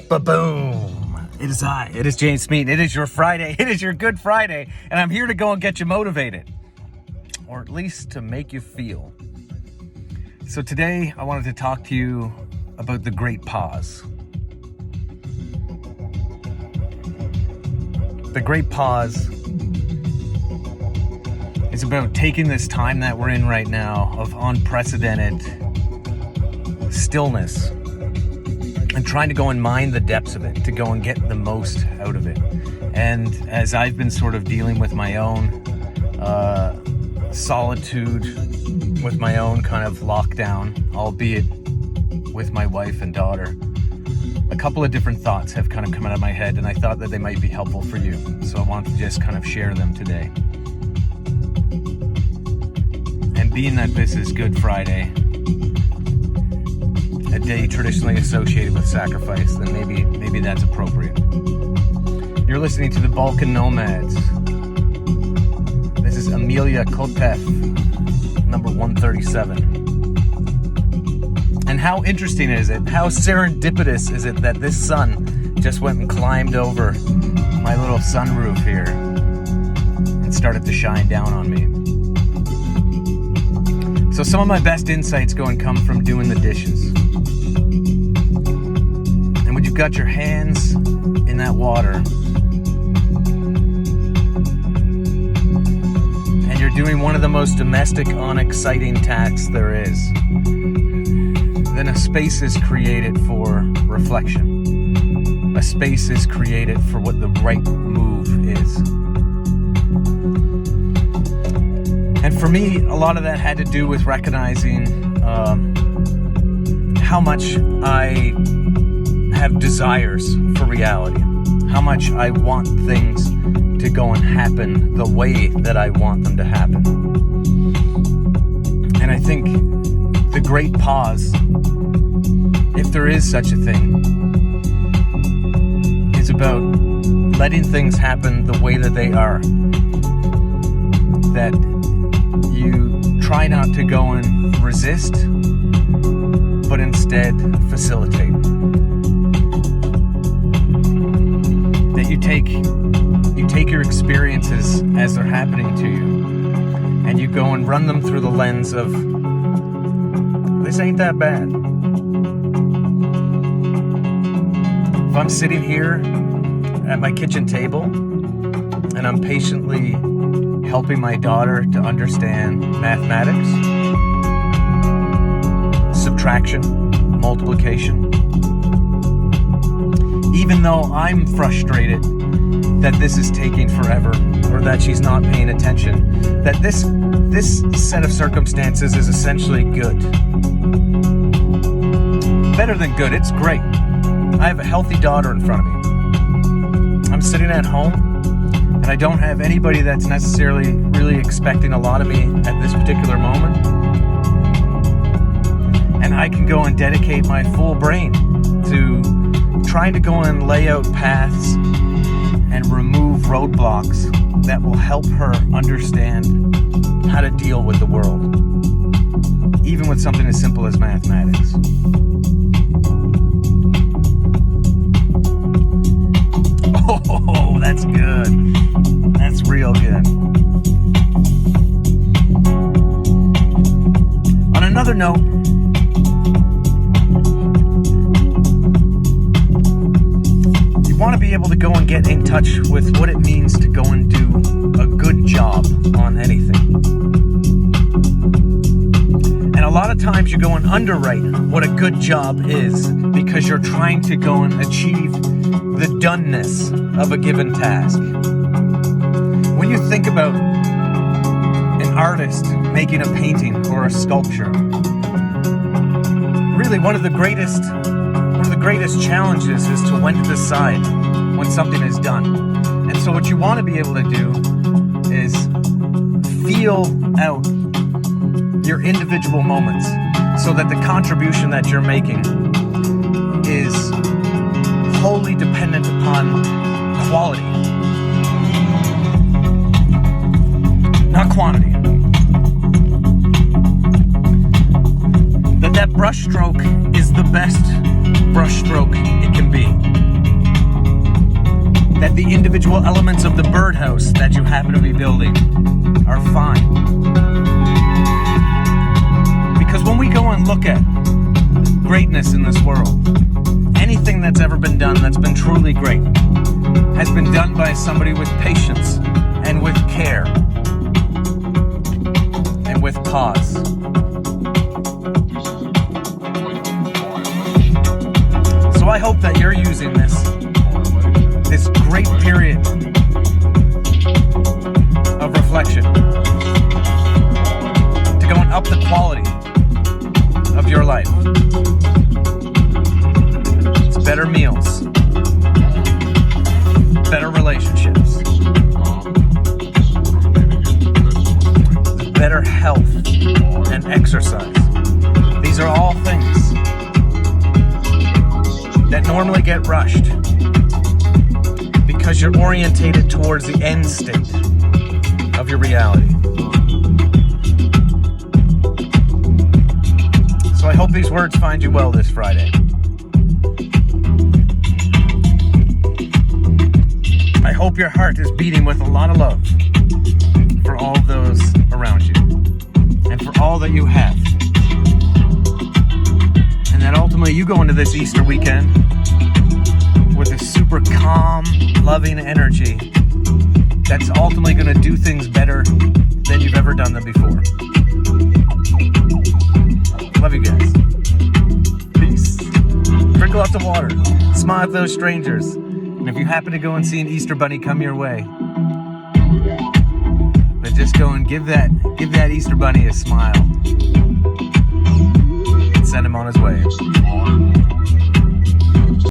Ba-boom! It is I. It is James Smeaton. It is your Friday. It is your Good Friday. And I'm here to go and get you motivated. Or at least to make you feel. So today, I wanted to talk to you about the great pause. The great pause is about taking this time that we're in right now of unprecedented stillness and trying to go and mine the depths of it, to go and get the most out of it. And as I've been sort of dealing with my own solitude, with my own kind of lockdown, albeit with my wife and daughter, a couple of different thoughts have kind of come out of my head, and I thought that they might be helpful for you. So I wanted to just kind of share them today. And being that this is Good Friday, a day traditionally associated with sacrifice, then maybe that's appropriate. You're listening to the Balkan Nomads. This is Amelia Kotev, number 137. And how interesting is it, how serendipitous is it that this sun just went and climbed over my little sunroof here and started to shine down on me. So some of my best insights go and come from doing the dishes. And when you've got your hands in that water and you're doing one of the most domestic, unexciting tasks there is, then a space is created for reflection. A space is created for what the right move is. And for me, a lot of that had to do with recognizing how much I have desires for reality, how much I want things to go and happen the way that I want them to happen. And I think the great pause, if there is such a thing, is about letting things happen the way that they are. That you try not to go and resist, but instead facilitate. That you take your experiences as they're happening to you, and you go and run them through the lens of, this ain't that bad. If I'm sitting here at my kitchen table and I'm patiently helping my daughter to understand mathematics, subtraction, multiplication, even though I'm frustrated that this is taking forever or that she's not paying attention, that this set of circumstances is essentially good. Better than good, it's great. I have a healthy daughter in front of me. I'm sitting at home, and I don't have anybody that's necessarily really expecting a lot of me at this particular moment. And I can go and dedicate my full brain to trying to go and lay out paths and remove roadblocks that will help her understand how to deal with the world, even with something as simple as mathematics. Oh, that's good. That's real good. On another note, you want to be able to go and get in touch with what it means to go and do a good job on anything. And a lot of times you go and underwrite what a good job is because you're trying to go and achieve the doneness of a given task. When you think about an artist making a painting or a sculpture, really one of the greatest challenges is to when to decide when something is done. And so what you want to be able to do is feel out your individual moments so that the contribution that you're making is wholly dependent upon quality, not quantity. That brush stroke is the best brush stroke it can be. individual elements of the birdhouse that you happen to be building are fine. Because when we go and look at greatness in this world, anything that's ever been done that's been truly great has been done by somebody with patience and with care and with pause. So I hope that you're using this great period of reflection to go and up the quality of your life. It's better meals, better relationships, better health and exercise. These are all things that normally get rushed because you're orientated towards the end state of your reality. So I hope these words find you well this Friday. I hope your heart is beating with a lot of love for all those around you and for all that you have. And that ultimately you go into this Easter weekend with a super calm, loving energy that's ultimately going to do things better than you've ever done them before. Love you guys. Peace. Drink lots of water. Smile at those strangers. And if you happen to go and see an Easter bunny come your way, but just go and give that Easter bunny a smile and send him on his way.